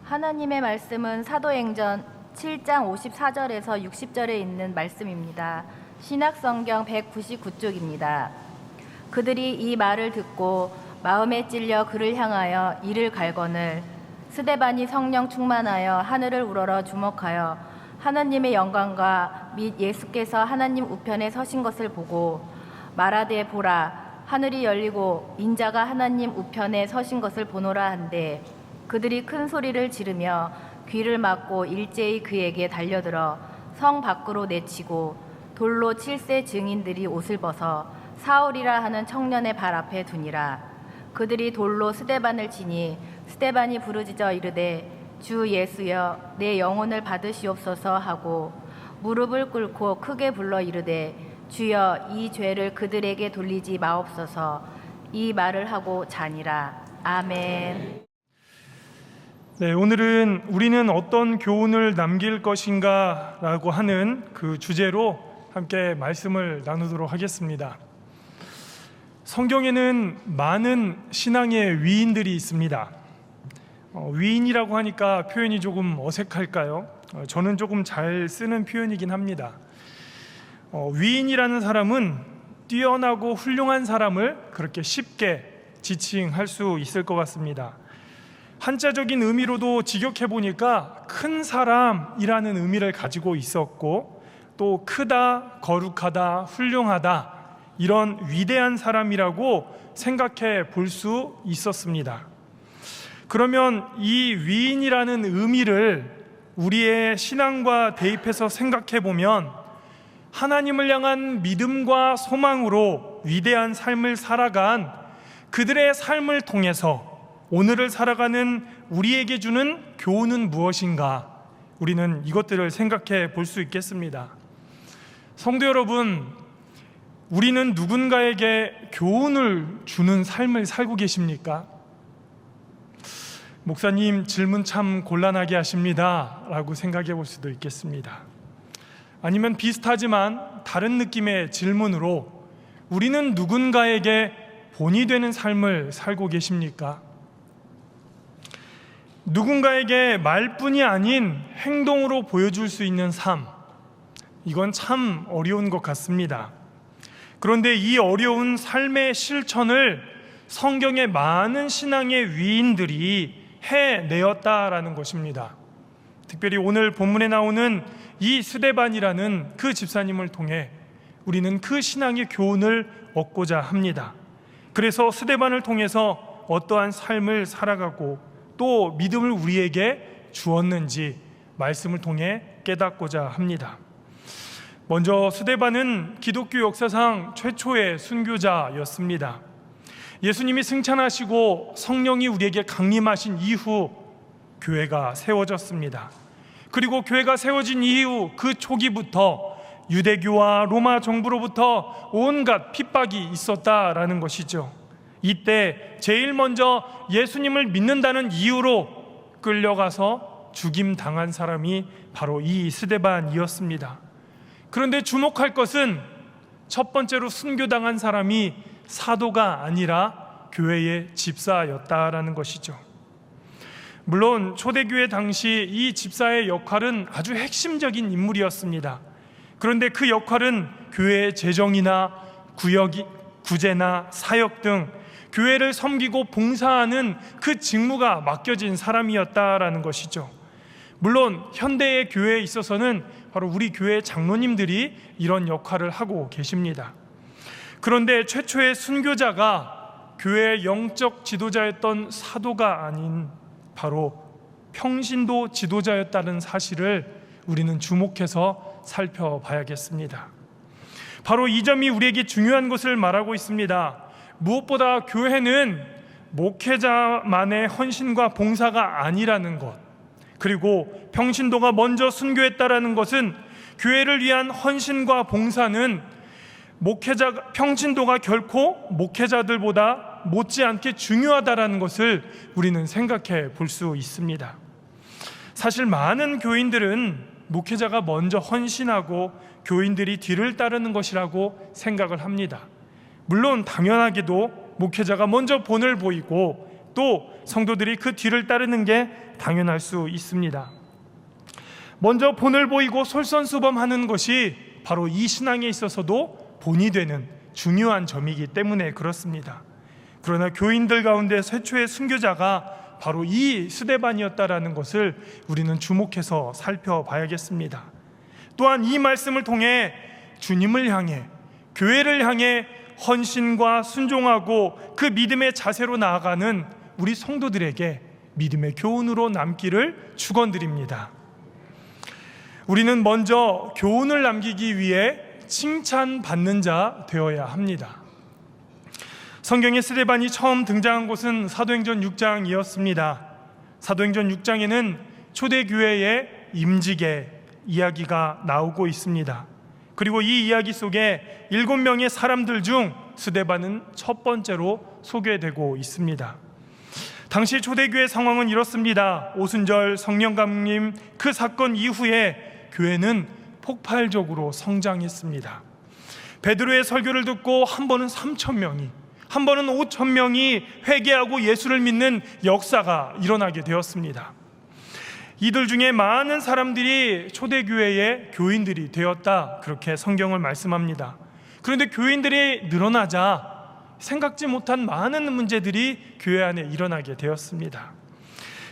하나님의 말씀은 사도행전 7장 54절에서 60절에 있는 말씀입니다. 신약성경 199쪽입니다. 그들이 이 말을 듣고 마음에 찔려 그를 향하여 이를 갈거늘 스데반이 성령 충만하여 하늘을 우러러 주목하여 하나님의 영광과 및 예수께서 하나님 우편에 서신 것을 보고 말하되 보라 하늘이 열리고 인자가 하나님 우편에 서신 것을 보노라 한데 그들이 큰 소리를 지르며 귀를 막고 일제히 그에게 달려들어 성 밖으로 내치고 돌로 칠세 증인들이 옷을 벗어 사울이라 하는 청년의 발 앞에 두니라. 그들이 돌로 스데반을 치니 스데반이 부르짖어 이르되 주 예수여 내 영혼을 받으시옵소서 하고 무릎을 꿇고 크게 불러 이르되 주여 이 죄를 그들에게 돌리지 마옵소서. 이 말을 하고 자니라. 아멘. 네, 오늘은 우리는 어떤 교훈을 남길 것인가 라고 하는 그 주제로 함께 말씀을 나누도록 하겠습니다. 성경에는 많은 신앙의 위인들이 있습니다. 위인이라고 하니까 표현이 조금 어색할까요? 저는 조금 잘 쓰는 표현이긴 합니다. 위인이라는 사람은 뛰어나고 훌륭한 사람을 그렇게 쉽게 지칭할 수 있을 것 같습니다. 한자적인 의미로도 직역해 보니까 큰 사람이라는 의미를 가지고 있었고 또 크다, 거룩하다, 훌륭하다 이런 위대한 사람이라고 생각해 볼 수 있었습니다. 그러면 이 위인이라는 의미를 우리의 신앙과 대입해서 생각해 보면 하나님을 향한 믿음과 소망으로 위대한 삶을 살아간 그들의 삶을 통해서 오늘을 살아가는 우리에게 주는 교훈은 무엇인가? 우리는 이것들을 생각해 볼 수 있겠습니다. 성도 여러분, 우리는 누군가에게 교훈을 주는 삶을 살고 계십니까? 목사님, 질문 참 곤란하게 하십니다 라고 생각해 볼 수도 있겠습니다. 아니면 비슷하지만 다른 느낌의 질문으로 우리는 누군가에게 본이 되는 삶을 살고 계십니까? 누군가에게 말뿐이 아닌 행동으로 보여줄 수 있는 삶, 이건 참 어려운 것 같습니다. 그런데 이 어려운 삶의 실천을 성경의 많은 신앙의 위인들이 해내었다라는 것입니다. 특별히 오늘 본문에 나오는 이 스데반이라는 그 집사님을 통해 우리는 그 신앙의 교훈을 얻고자 합니다. 그래서 스데반을 통해서 어떠한 삶을 살아가고 또 믿음을 우리에게 주었는지 말씀을 통해 깨닫고자 합니다. 먼저 스데반은 기독교 역사상 최초의 순교자였습니다. 예수님이 승천하시고 성령이 우리에게 강림하신 이후 교회가 세워졌습니다. 그리고 교회가 세워진 이후 그 초기부터 유대교와 로마 정부로부터 온갖 핍박이 있었다라는 것이죠. 이때 제일 먼저 예수님을 믿는다는 이유로 끌려가서 죽임당한 사람이 바로 이 스데반이었습니다. 그런데 주목할 것은 첫 번째로 순교당한 사람이 사도가 아니라 교회의 집사였다라는 것이죠. 물론 초대교회 당시 이 집사의 역할은 아주 핵심적인 인물이었습니다. 그런데 그 역할은 교회의 재정이나 구제나 사역 등 교회를 섬기고 봉사하는 그 직무가 맡겨진 사람이었다라는 것이죠. 물론 현대의 교회에 있어서는 바로 우리 교회 장로님들이 이런 역할을 하고 계십니다. 그런데 최초의 순교자가 교회의 영적 지도자였던 사도가 아닌 바로 평신도 지도자였다는 사실을 우리는 주목해서 살펴봐야겠습니다. 바로 이 점이 우리에게 중요한 것을 말하고 있습니다. 무엇보다 교회는 목회자만의 헌신과 봉사가 아니라는 것, 그리고 평신도가 먼저 순교했다라는 것은 교회를 위한 헌신과 봉사는 평신도가 결코 목회자들보다 못지않게 중요하다라는 것을 우리는 생각해 볼 수 있습니다. 사실 많은 교인들은 목회자가 먼저 헌신하고 교인들이 뒤를 따르는 것이라고 생각을 합니다. 물론 당연하게도 목회자가 먼저 본을 보이고 또 성도들이 그 뒤를 따르는 게 당연할 수 있습니다. 먼저 본을 보이고 솔선수범하는 것이 바로 이 신앙에 있어서도 본이 되는 중요한 점이기 때문에 그렇습니다. 그러나 교인들 가운데 최초의 순교자가 바로 이 스데반이었다라는 것을 우리는 주목해서 살펴봐야겠습니다. 또한 이 말씀을 통해 주님을 향해, 교회를 향해 헌신과 순종하고 그 믿음의 자세로 나아가는 우리 성도들에게 믿음의 교훈으로 남기를 축원드립니다. 우리는 먼저 교훈을 남기기 위해 칭찬받는 자 되어야 합니다. 성경에 스데반이 처음 등장한 곳은 사도행전 6장이었습니다. 사도행전 6장에는 초대교회의 임직의 이야기가 나오고 있습니다. 그리고 이 이야기 속에 7명의 사람들 중 스데반은 첫 번째로 소개되고 있습니다. 당시 초대교회 상황은 이렇습니다. 오순절 성령 감림 그 사건 이후에 교회는 폭발적으로 성장했습니다. 베드로의 설교를 듣고 한 번은 3,000명이, 한 번은 5,000명이 회개하고 예수를 믿는 역사가 일어나게 되었습니다. 이들 중에 많은 사람들이 초대교회의 교인들이 되었다, 그렇게 성경을 말씀합니다. 그런데 교인들이 늘어나자 생각지 못한 많은 문제들이 교회 안에 일어나게 되었습니다.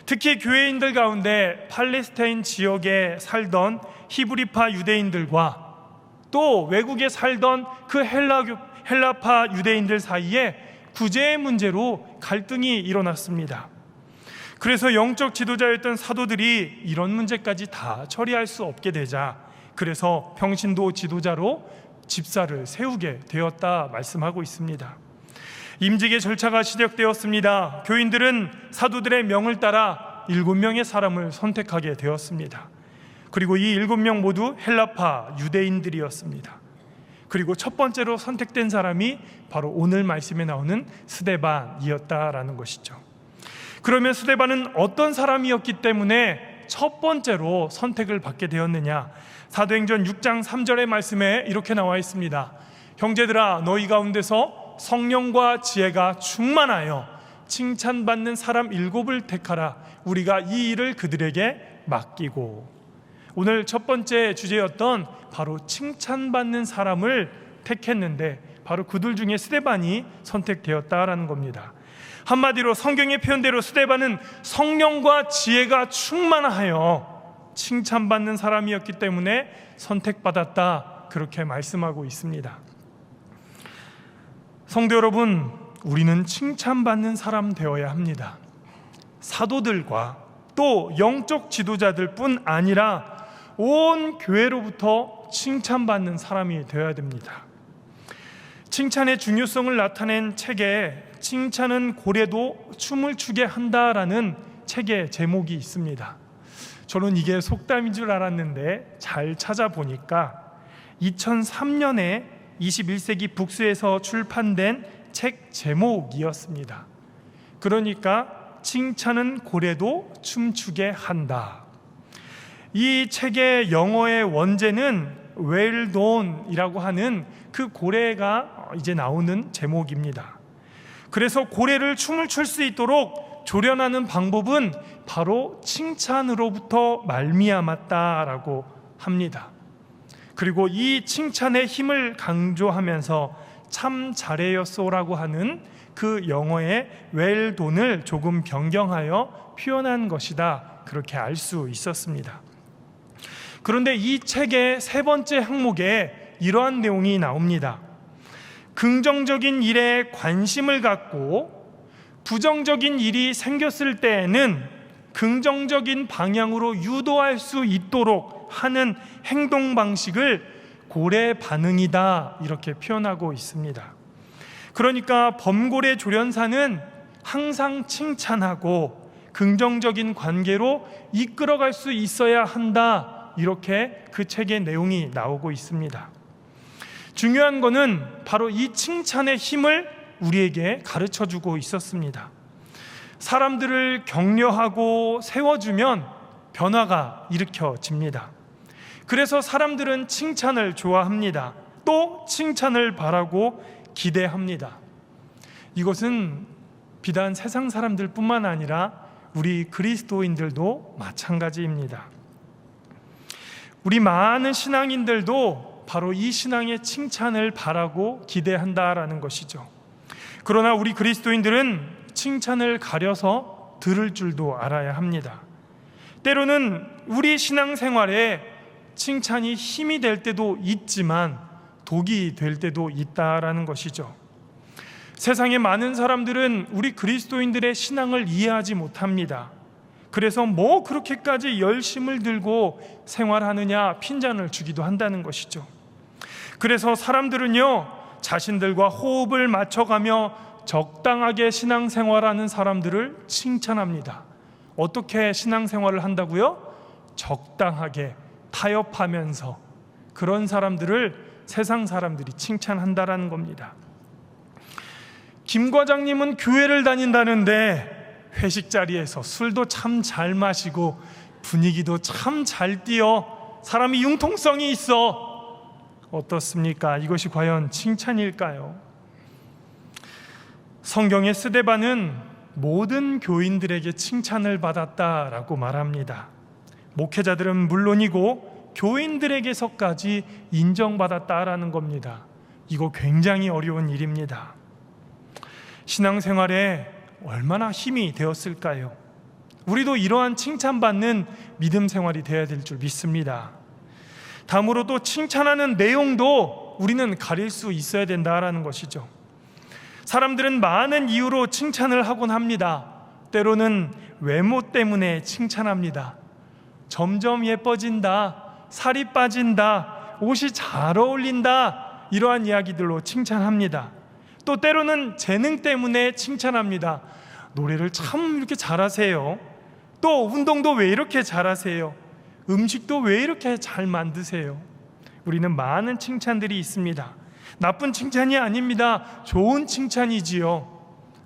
특히 교회인들 가운데 팔레스타인 지역에 살던 히브리파 유대인들과 또 외국에 살던 그 헬라파 유대인들 사이에 구제의 문제로 갈등이 일어났습니다. 그래서 영적 지도자였던 사도들이 이런 문제까지 다 처리할 수 없게 되자, 그래서 평신도 지도자로 집사를 세우게 되었다 말씀하고 있습니다. 임직의 절차가 시작되었습니다. 교인들은 사도들의 명을 따라 7명의 사람을 선택하게 되었습니다. 그리고 이 7명 모두 헬라파 유대인들이었습니다. 그리고 첫 번째로 선택된 사람이 바로 오늘 말씀에 나오는 스데반이었다라는 것이죠. 그러면 스데반은 어떤 사람이었기 때문에 첫 번째로 선택을 받게 되었느냐? 사도행전 6장 3절의 말씀에 이렇게 나와 있습니다. 형제들아, 너희 가운데서 성령과 지혜가 충만하여 칭찬받는 사람 7을 택하라. 우리가 이 일을 그들에게 맡기고. 오늘 첫 번째 주제였던 바로 칭찬받는 사람을 택했는데 바로 그들 중에 스데반이 선택되었다라는 겁니다. 한마디로 성경의 표현대로 스데반은 성령과 지혜가 충만하여 칭찬받는 사람이었기 때문에 선택받았다, 그렇게 말씀하고 있습니다. 성도 여러분, 우리는 칭찬받는 사람 되어야 합니다. 사도들과 또 영적 지도자들 뿐 아니라 온 교회로부터 칭찬받는 사람이 되어야 됩니다. 칭찬의 중요성을 나타낸 책에 칭찬은 고래도 춤을 추게 한다라는 책의 제목이 있습니다. 저는 이게 속담인 줄 알았는데 잘 찾아보니까 2003년에 21세기 북스에서 출판된 책 제목이었습니다. 그러니까 칭찬은 고래도 춤추게 한다. 이 책의 영어의 원제는 웰돈이라고 하는 그 고래가 이제 나오는 제목입니다. 그래서 고래를 춤을 출 수 있도록 조련하는 방법은 바로 칭찬으로부터 말미암았다라고 합니다. 그리고 이 칭찬의 힘을 강조하면서 참 잘해였소라고 하는 그 영어의 웰돈을 조금 변경하여 표현한 것이다, 그렇게 알 수 있었습니다. 그런데 이 책의 세 번째 항목에 이러한 내용이 나옵니다. 긍정적인 일에 관심을 갖고 부정적인 일이 생겼을 때에는 긍정적인 방향으로 유도할 수 있도록 하는 행동 방식을 고래 반응이다, 이렇게 표현하고 있습니다. 그러니까 범고래 조련사는 항상 칭찬하고 긍정적인 관계로 이끌어갈 수 있어야 한다, 이렇게 그 책의 내용이 나오고 있습니다. 중요한 것은 바로 이 칭찬의 힘을 우리에게 가르쳐주고 있었습니다. 사람들을 격려하고 세워주면 변화가 일으켜집니다. 그래서 사람들은 칭찬을 좋아합니다. 또 칭찬을 바라고 기대합니다. 이것은 비단 세상 사람들뿐만 아니라 우리 그리스도인들도 마찬가지입니다. 우리 많은 신앙인들도 바로 이 신앙의 칭찬을 바라고 기대한다라는 것이죠. 그러나 우리 그리스도인들은 칭찬을 가려서 들을 줄도 알아야 합니다. 때로는 우리 신앙생활에 칭찬이 힘이 될 때도 있지만 독이 될 때도 있다라는 것이죠. 세상의 많은 사람들은 우리 그리스도인들의 신앙을 이해하지 못합니다. 그래서 뭐 그렇게까지 열심을 들고 생활하느냐 핀잔을 주기도 한다는 것이죠. 그래서 사람들은요, 자신들과 호흡을 맞춰가며 적당하게 신앙생활하는 사람들을 칭찬합니다. 어떻게 신앙생활을 한다고요? 적당하게 타협하면서. 그런 사람들을 세상 사람들이 칭찬한다라는 겁니다. 김 과장님은 교회를 다닌다는데 회식 자리에서 술도 참 잘 마시고 분위기도 참 잘 띄어 사람이 융통성이 있어. 어떻습니까? 이것이 과연 칭찬일까요? 성경의 스데반은 모든 교인들에게 칭찬을 받았다라고 말합니다. 목회자들은 물론이고 교인들에게서까지 인정받았다라는 겁니다. 이거 굉장히 어려운 일입니다. 신앙생활에 얼마나 힘이 되었을까요? 우리도 이러한 칭찬받는 믿음 생활이 되어야 될 줄 믿습니다. 다음으로 또 칭찬하는 내용도 우리는 가릴 수 있어야 된다라는 것이죠. 사람들은 많은 이유로 칭찬을 하곤 합니다. 때로는 외모 때문에 칭찬합니다. 점점 예뻐진다, 살이 빠진다, 옷이 잘 어울린다, 이러한 이야기들로 칭찬합니다. 또 때로는 재능 때문에 칭찬합니다. 노래를 참 이렇게 잘하세요. 또 운동도 왜 이렇게 잘하세요? 음식도 왜 이렇게 잘 만드세요? 우리는 많은 칭찬들이 있습니다. 나쁜 칭찬이 아닙니다. 좋은 칭찬이지요.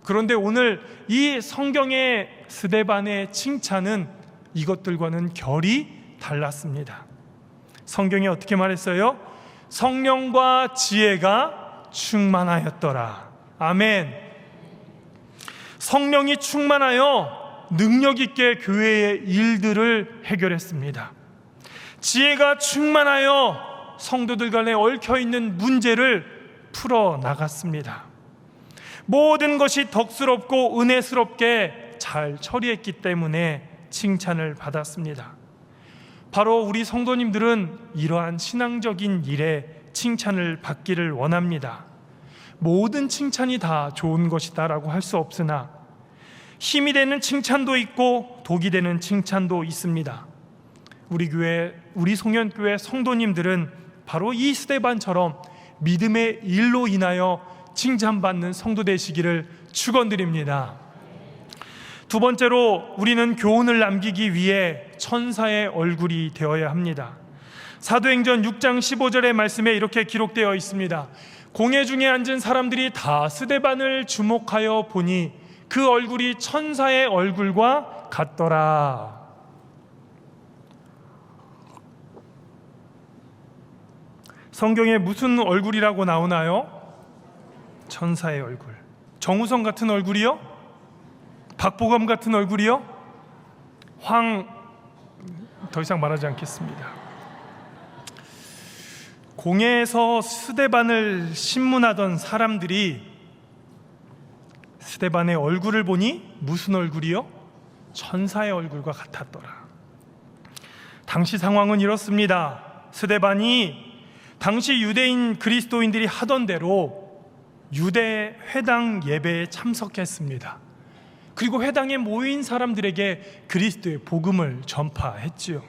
그런데 오늘 이 성경의 스데반의 칭찬은 이것들과는 결이 달랐습니다. 성경이 어떻게 말했어요? 성령과 지혜가 충만하였더라. 아멘. 성령이 충만하여 능력 있게 교회의 일들을 해결했습니다. 지혜가 충만하여 성도들 간에 얽혀있는 문제를 풀어나갔습니다. 모든 것이 덕스럽고 은혜스럽게 잘 처리했기 때문에 칭찬을 받았습니다. 바로 우리 성도님들은 이러한 신앙적인 일에 칭찬을 받기를 원합니다. 모든 칭찬이 다 좋은 것이다라고 할 수 없으나 힘이 되는 칭찬도 있고 독이 되는 칭찬도 있습니다. 우리 교회, 우리 송년교회 성도님들은 바로 이 스데반처럼 믿음의 일로 인하여 칭찬받는 성도 되시기를 축원드립니다. 두 번째로 우리는 교훈을 남기기 위해 천사의 얼굴이 되어야 합니다. 사도행전 6장 15절의 말씀에 이렇게 기록되어 있습니다. 공회 중에 앉은 사람들이 다 스데반을 주목하여 보니 그 얼굴이 천사의 얼굴과 같더라. 성경에 무슨 얼굴이라고 나오나요? 천사의 얼굴. 정우성 같은 얼굴이요? 박보검 같은 얼굴이요? 더 이상 말하지 않겠습니다. 공회에서 스데반을 신문하던 사람들이 스데반의 얼굴을 보니 무슨 얼굴이요? 천사의 얼굴과 같았더라. 당시 상황은 이렇습니다. 스데반이 당시 유대인 그리스도인들이 하던 대로 유대 회당 예배에 참석했습니다. 그리고 회당에 모인 사람들에게 그리스도의 복음을 전파했지요.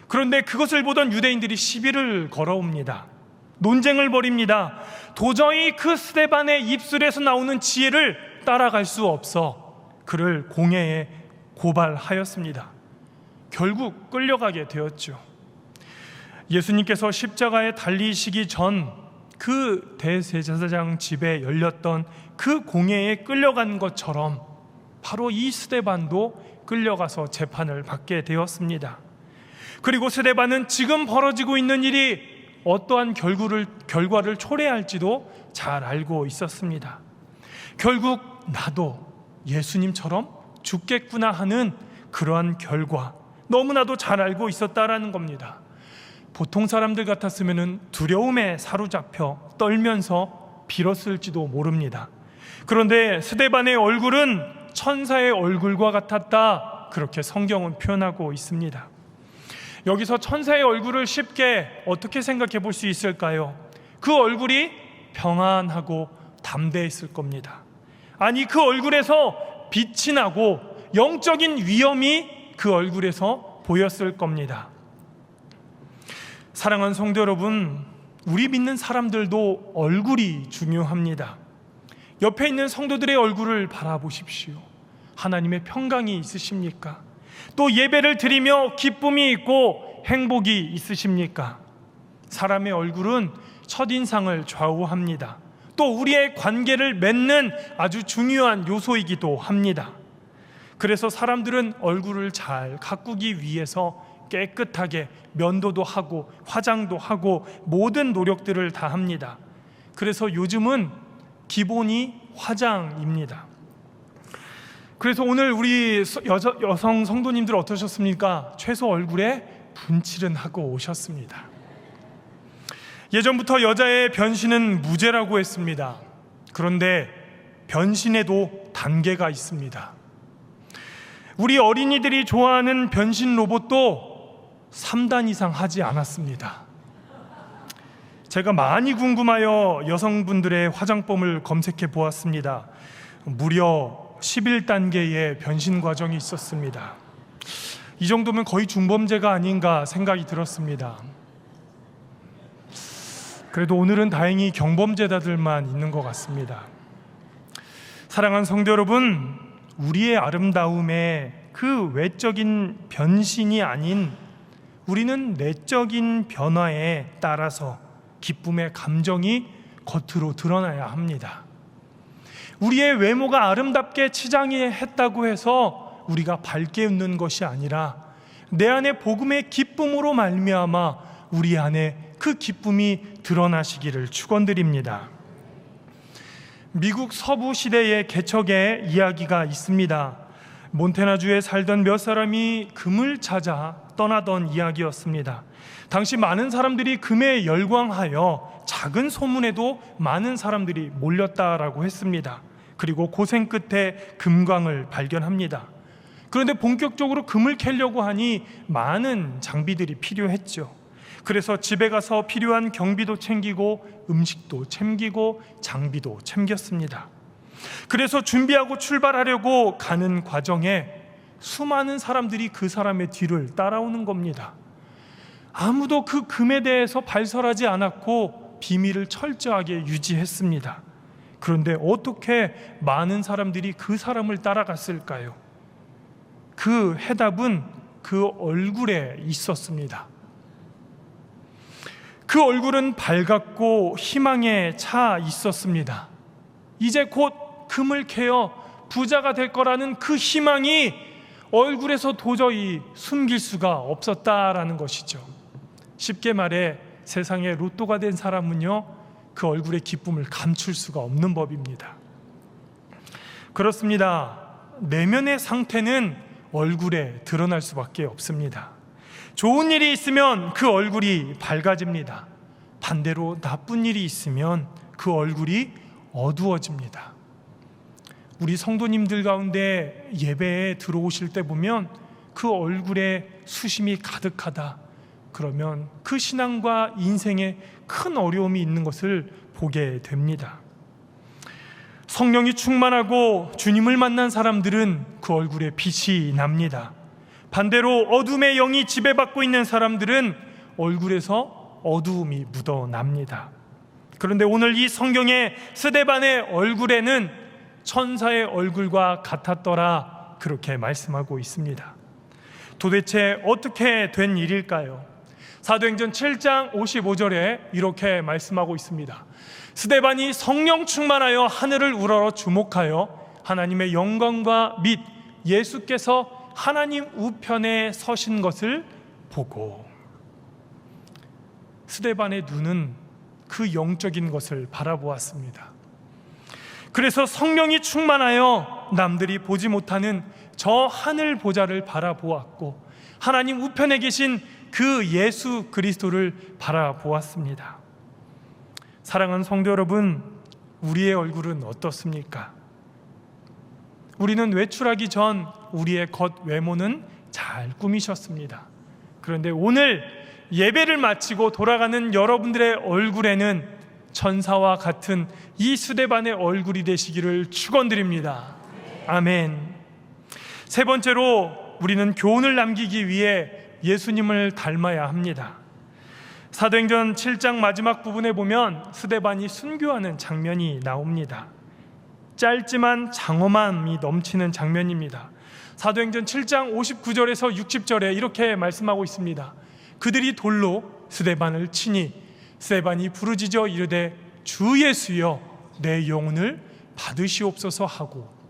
그런데 그것을 보던 유대인들이 시비를 걸어옵니다. 논쟁을 벌입니다. 도저히 그 스데반의 입술에서 나오는 지혜를 따라갈 수 없어 그를 공회에 고발하였습니다. 결국 끌려가게 되었죠. 예수님께서 십자가에 달리시기 전 그 대제사장 집에 열렸던 그 공회에 끌려간 것처럼 바로 이 스데반도 끌려가서 재판을 받게 되었습니다. 그리고 스데반은 지금 벌어지고 있는 일이 어떠한 결과를 초래할지도 잘 알고 있었습니다. 결국 나도 예수님처럼 죽겠구나 하는 그러한 결과 너무나도 잘 알고 있었다라는 겁니다. 보통 사람들 같았으면 두려움에 사로잡혀 떨면서 빌었을지도 모릅니다. 그런데 스데반의 얼굴은 천사의 얼굴과 같았다, 그렇게 성경은 표현하고 있습니다. 여기서 천사의 얼굴을 쉽게 어떻게 생각해 볼 수 있을까요? 그 얼굴이 평안하고 담대했을 겁니다. 아니, 그 얼굴에서 빛이 나고 영적인 위엄이 그 얼굴에서 보였을 겁니다. 사랑하는 성도 여러분, 우리 믿는 사람들도 얼굴이 중요합니다. 옆에 있는 성도들의 얼굴을 바라보십시오. 하나님의 평강이 있으십니까? 또 예배를 드리며 기쁨이 있고 행복이 있으십니까? 사람의 얼굴은 첫인상을 좌우합니다. 또 우리의 관계를 맺는 아주 중요한 요소이기도 합니다. 그래서 사람들은 얼굴을 잘 가꾸기 위해서 깨끗하게 면도도 하고 화장도 하고 모든 노력들을 다 합니다. 그래서 요즘은 기본이 화장입니다. 그래서 오늘 우리 여성 성도님들 어떠셨습니까? 최소 얼굴에 분칠은 하고 오셨습니다. 예전부터 여자의 변신은 무죄라고 했습니다. 그런데 변신에도 단계가 있습니다. 우리 어린이들이 좋아하는 변신 로봇도 3단 이상 하지 않았습니다. 제가 많이 궁금하여 여성분들의 화장법을 검색해 보았습니다. 무려 11단계의 변신 과정이 있었습니다. 이 정도면 거의 중범죄가 아닌가 생각이 들었습니다. 그래도 오늘은 다행히 경범죄자들만 있는 것 같습니다. 사랑하는 성도 여러분, 우리의 아름다움에 그 외적인 변신이 아닌 우리는 내적인 변화에 따라서 기쁨의 감정이 겉으로 드러나야 합니다. 우리의 외모가 아름답게 치장했다고 해서 우리가 밝게 웃는 것이 아니라 내 안에 복음의 기쁨으로 말미암아 우리 안에 그 기쁨이 드러나시기를 축원드립니다. 미국 서부 시대의 개척의 이야기가 있습니다. 몬태나주에 살던 몇 사람이 금을 찾아 떠나던 이야기였습니다. 당시 많은 사람들이 금에 열광하여 작은 소문에도 많은 사람들이 몰렸다라고 했습니다. 그리고 고생 끝에 금광을 발견합니다. 그런데 본격적으로 금을 캐려고 하니 많은 장비들이 필요했죠. 그래서 집에 가서 필요한 경비도 챙기고 음식도 챙기고 장비도 챙겼습니다. 그래서 준비하고 출발하려고 가는 과정에 수많은 사람들이 그 사람의 뒤를 따라오는 겁니다. 아무도 그 금에 대해서 발설하지 않았고 비밀을 철저하게 유지했습니다. 그런데 어떻게 많은 사람들이 그 사람을 따라갔을까요? 그 해답은 그 얼굴에 있었습니다. 그 얼굴은 밝았고 희망에 차 있었습니다. 이제 곧 금을 캐어 부자가 될 거라는 그 희망이 얼굴에서 도저히 숨길 수가 없었다라는 것이죠. 쉽게 말해 세상에 로또가 된 사람은요, 그 얼굴의 기쁨을 감출 수가 없는 법입니다. 그렇습니다. 내면의 상태는 얼굴에 드러날 수밖에 없습니다. 좋은 일이 있으면 그 얼굴이 밝아집니다. 반대로 나쁜 일이 있으면 그 얼굴이 어두워집니다. 우리 성도님들 가운데 예배에 들어오실 때 보면 그 얼굴에 수심이 가득하다, 그러면 그 신앙과 인생에 큰 어려움이 있는 것을 보게 됩니다. 성령이 충만하고 주님을 만난 사람들은 그 얼굴에 빛이 납니다. 반대로 어둠의 영이 지배받고 있는 사람들은 얼굴에서 어두움이 묻어납니다. 그런데 오늘 이 성경의 스데반의 얼굴에는 천사의 얼굴과 같았더라, 그렇게 말씀하고 있습니다. 도대체 어떻게 된 일일까요? 사도행전 7장 55절에 이렇게 말씀하고 있습니다. 스데반이 성령 충만하여 하늘을 우러러 주목하여 하나님의 영광과 및 예수께서 하나님 우편에 서신 것을 보고, 스데반의 눈은 그 영적인 것을 바라보았습니다. 그래서 성령이 충만하여 남들이 보지 못하는 저 하늘 보좌를 바라보았고 하나님 우편에 계신 그 예수 그리스도를 바라보았습니다. 사랑하는 성도 여러분, 우리의 얼굴은 어떻습니까? 우리는 외출하기 전 우리의 겉 외모는 잘 꾸미셨습니다. 그런데 오늘 예배를 마치고 돌아가는 여러분들의 얼굴에는 천사와 같은 이 스데반의 얼굴이 되시기를 축원드립니다. 아멘. 세 번째로 우리는 교훈을 남기기 위해 예수님을 닮아야 합니다. 사도행전 7장 마지막 부분에 보면 스데반이 순교하는 장면이 나옵니다. 짧지만 장엄함이 넘치는 장면입니다. 사도행전 7장 59절에서 60절에 이렇게 말씀하고 있습니다. 그들이 돌로 스데반을 치니 스데반이 부르짖어 이르되 주 예수여 내 영혼을 받으시옵소서 하고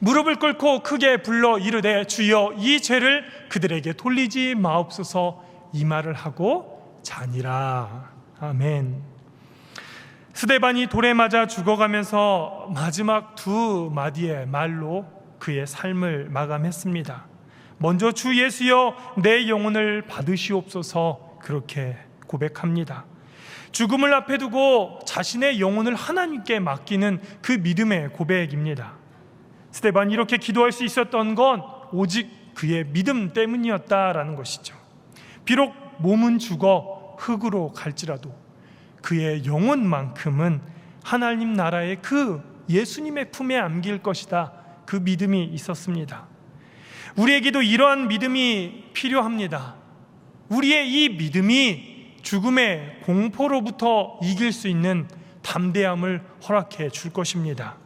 무릎을 꿇고 크게 불러 이르되 주여 이 죄를 그들에게 돌리지 마옵소서 이 말을 하고 자니라. 아멘. 스데반이 돌에 맞아 죽어가면서 마지막 두 마디의 말로 그의 삶을 마감했습니다. 먼저 주 예수여 내 영혼을 받으시옵소서 그렇게 고백합니다. 죽음을 앞에 두고 자신의 영혼을 하나님께 맡기는 그 믿음의 고백입니다. 스데반이 이렇게 기도할 수 있었던 건 오직 그의 믿음 때문이었다라는 것이죠. 비록 몸은 죽어 흙으로 갈지라도 그의 영혼만큼은 하나님 나라의 그 예수님의 품에 안길 것이다, 그 믿음이 있었습니다. 우리에게도 이러한 믿음이 필요합니다. 우리의 이 믿음이 죽음의 공포로부터 이길 수 있는 담대함을 허락해 줄 것입니다.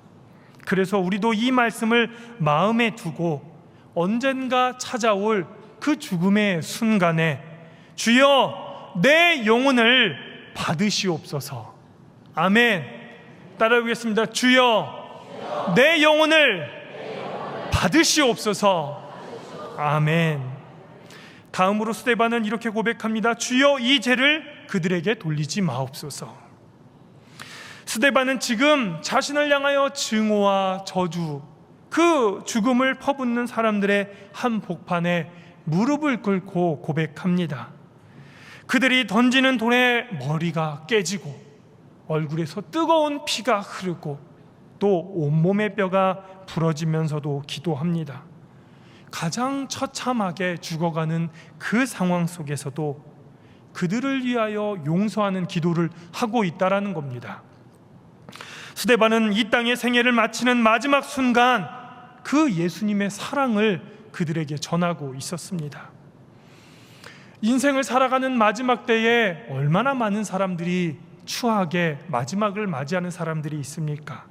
그래서 우리도 이 말씀을 마음에 두고 언젠가 찾아올 그 죽음의 순간에 주여 내 영혼을 받으시옵소서. 아멘. 따라오겠습니다. 주여 내 영혼을 받으시옵소서. 아멘. 다음으로 스데반은 이렇게 고백합니다. 주여 이 죄를 그들에게 돌리지 마옵소서. 스데반은 지금 자신을 향하여 증오와 저주, 그 죽음을 퍼붓는 사람들의 한복판에 무릎을 꿇고 고백합니다. 그들이 던지는 돌에 머리가 깨지고 얼굴에서 뜨거운 피가 흐르고 또 온몸의 뼈가 부러지면서도 기도합니다. 가장 처참하게 죽어가는 그 상황 속에서도 그들을 위하여 용서하는 기도를 하고 있다라는 겁니다. 스데반은 이 땅의 생애를 마치는 마지막 순간 그 예수님의 사랑을 그들에게 전하고 있었습니다. 인생을 살아가는 마지막 때에 얼마나 많은 사람들이 추하게 마지막을 맞이하는 사람들이 있습니까?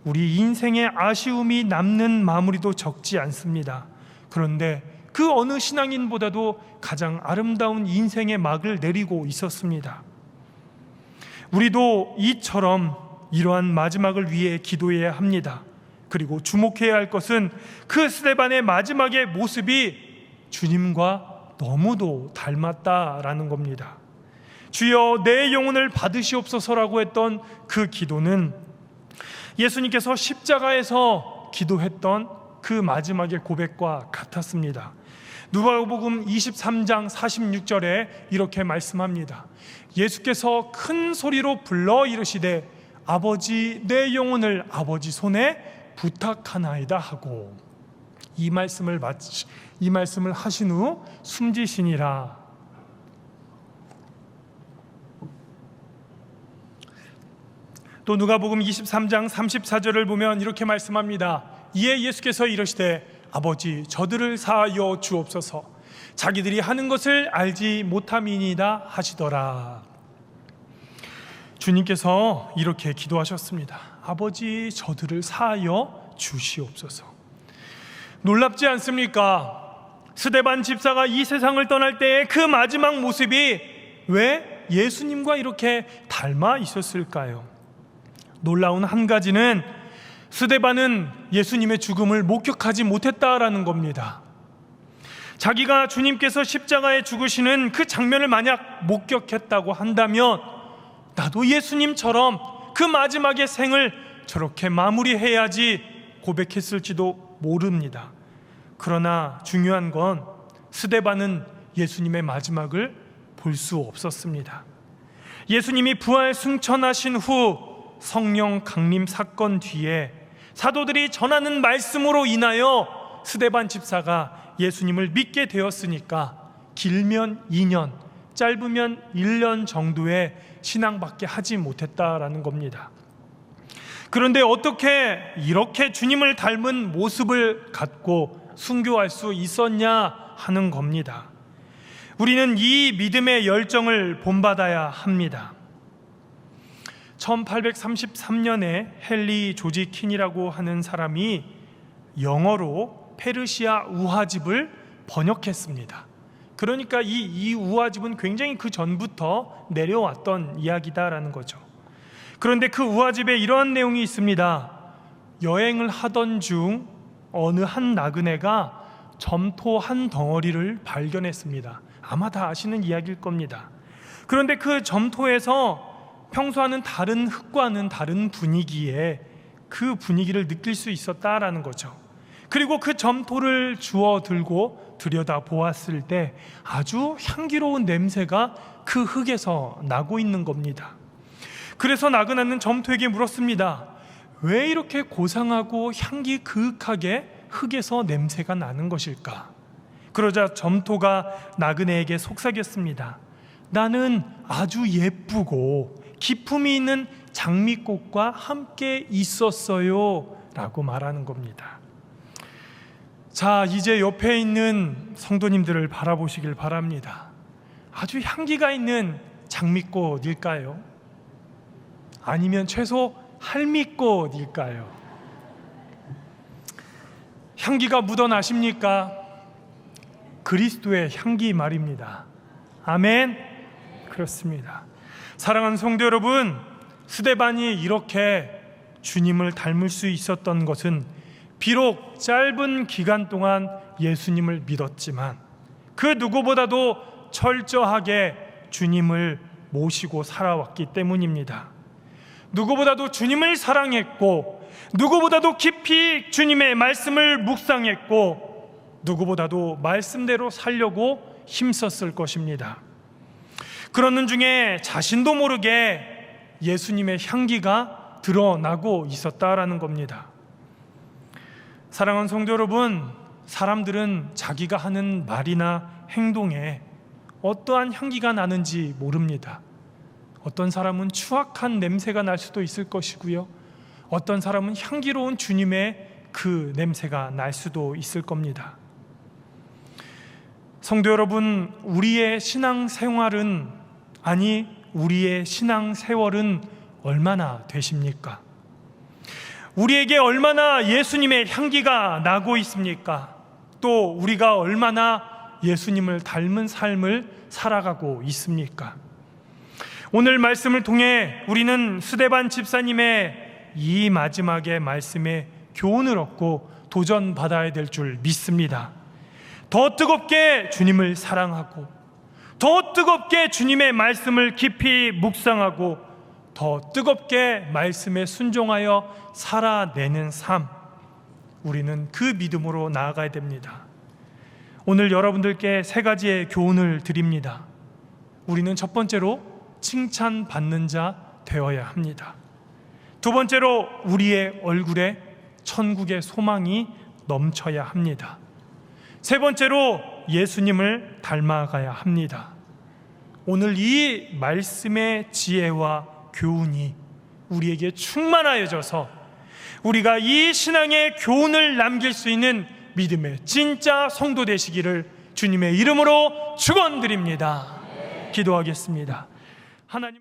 우리 인생의 아쉬움이 남는 마무리도 적지 않습니다. 그런데 그 어느 신앙인보다도 가장 아름다운 인생의 막을 내리고 있었습니다. 우리도 이처럼 이러한 마지막을 위해 기도해야 합니다. 그리고 주목해야 할 것은 그 스데반의 마지막의 모습이 주님과 너무도 닮았다라는 겁니다. 주여 내 영혼을 받으시옵소서라고 했던 그 기도는 예수님께서 십자가에서 기도했던 그 마지막의 고백과 같았습니다. 누가복음 23장 46절에 이렇게 말씀합니다. 예수께서 큰 소리로 불러 이르시되 아버지 내 영혼을 아버지 손에 부탁하나이다 하고 이 말씀을 하신 후 숨지시니라. 또 누가복음 23장 34절을 보면 이렇게 말씀합니다. 이에 예수께서 이르시되 아버지 저들을 사하여 주옵소서 자기들이 하는 것을 알지 못함이니이다 하시더라. 주님께서 이렇게 기도하셨습니다. 아버지 저들을 사하여 주시옵소서. 놀랍지 않습니까? 스데반 집사가 이 세상을 떠날 때의 그 마지막 모습이 왜 예수님과 이렇게 닮아 있었을까요? 놀라운 한 가지는 스데반은 예수님의 죽음을 목격하지 못했다라는 겁니다. 자기가 주님께서 십자가에 죽으시는 그 장면을 만약 목격했다고 한다면 나도 예수님처럼 그 마지막의 생을 저렇게 마무리해야지 고백했을지도 모릅니다. 그러나 중요한 건 스데반은 예수님의 마지막을 볼 수 없었습니다. 예수님이 부활 승천하신 후 성령 강림 사건 뒤에 사도들이 전하는 말씀으로 인하여 스데반 집사가 예수님을 믿게 되었으니까 길면 2년, 짧으면 1년 정도의 신앙밖에 하지 못했다라는 겁니다. 그런데 어떻게 이렇게 주님을 닮은 모습을 갖고 순교할 수 있었냐 하는 겁니다. 우리는 이 믿음의 열정을 본받아야 합니다. 1833년에 헨리 조지 킨이라고 하는 사람이 영어로 페르시아 우화집을 번역했습니다. 그러니까 이 우화집은 굉장히 그 전부터 내려왔던 이야기다라는 거죠. 그런데 그 우화집에 이러한 내용이 있습니다. 여행을 하던 중 어느 한 나그네가 점토 한 덩어리를 발견했습니다. 아마 다 아시는 이야기일 겁니다. 그런데 그 점토에서 평소와는 다른 흙과는 다른 분위기에 그 분위기를 느낄 수 있었다라는 거죠. 그리고 그 점토를 주워 들고 들여다 보았을 때 아주 향기로운 냄새가 그 흙에서 나고 있는 겁니다. 그래서 나그네는 점토에게 물었습니다. 왜 이렇게 고상하고 향기 그윽하게 흙에서 냄새가 나는 것일까? 그러자 점토가 나그네에게 속삭였습니다. 나는 아주 예쁘고 기품이 있는 장미꽃과 함께 있었어요 라고 말하는 겁니다. 자, 이제 옆에 있는 성도님들을 바라보시길 바랍니다. 아주 향기가 있는 장미꽃일까요? 아니면 최소 할미꽃일까요? 향기가 묻어나십니까? 그리스도의 향기 말입니다. 아멘. 그렇습니다. 사랑하는 성도 여러분, 스데반이 이렇게 주님을 닮을 수 있었던 것은 비록 짧은 기간 동안 예수님을 믿었지만 그 누구보다도 철저하게 주님을 모시고 살아왔기 때문입니다. 누구보다도 주님을 사랑했고, 누구보다도 깊이 주님의 말씀을 묵상했고, 누구보다도 말씀대로 살려고 힘썼을 것입니다. 그러는 중에 자신도 모르게 예수님의 향기가 드러나고 있었다라는 겁니다. 사랑하는 성도 여러분, 사람들은 자기가 하는 말이나 행동에 어떠한 향기가 나는지 모릅니다. 어떤 사람은 추악한 냄새가 날 수도 있을 것이고요, 어떤 사람은 향기로운 주님의 그 냄새가 날 수도 있을 겁니다. 성도 여러분, 우리의 신앙생활은, 아니 우리의 신앙세월은 얼마나 되십니까? 우리에게 얼마나 예수님의 향기가 나고 있습니까? 또 우리가 얼마나 예수님을 닮은 삶을 살아가고 있습니까? 오늘 말씀을 통해 우리는 스데반 집사님의 이 마지막의 말씀에 교훈을 얻고 도전받아야 될 줄 믿습니다. 더 뜨겁게 주님을 사랑하고, 더 뜨겁게 주님의 말씀을 깊이 묵상하고, 더 뜨겁게 말씀에 순종하여 살아내는 삶, 우리는 그 믿음으로 나아가야 됩니다. 오늘 여러분들께 세 가지의 교훈을 드립니다. 우리는 첫 번째로 칭찬받는 자 되어야 합니다. 두 번째로 우리의 얼굴에 천국의 소망이 넘쳐야 합니다. 세 번째로 예수님을 닮아가야 합니다. 오늘 이 말씀의 지혜와 교훈이 우리에게 충만하여져서 우리가 이 신앙의 교훈을 남길 수 있는 믿음의 진짜 성도 되시기를 주님의 이름으로 축원드립니다. 기도하겠습니다. 하나님.